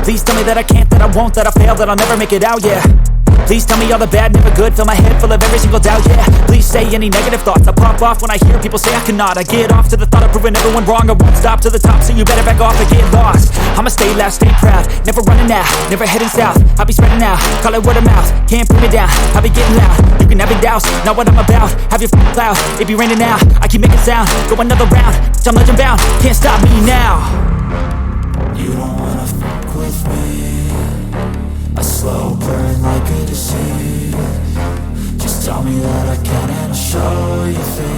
Please tell me that I can't, that I won't, that I fail, that I'll never make it out, yeah. Please tell me all the bad, never good. Fill my head full of every single doubt, yeah. Please say any negative thoughts. I pop off when I hear people say I cannot. I get off to the thought of proving everyone wrong. I won't stop to the top, so you better back off and get lost. I'ma stay loud, stay proud, never running out, never heading south. I'll be spreading out, call it word of mouth. Can't put me down, I'll be getting loud. You can have your doubts, not what I'm about. Have your cloud, it be raining now. I keep making sound, go another round. I'm legend bound, can't stop me now. You don't wanna fuck with me. A slow burn like a disease. Just tell me that I can and I'll show you things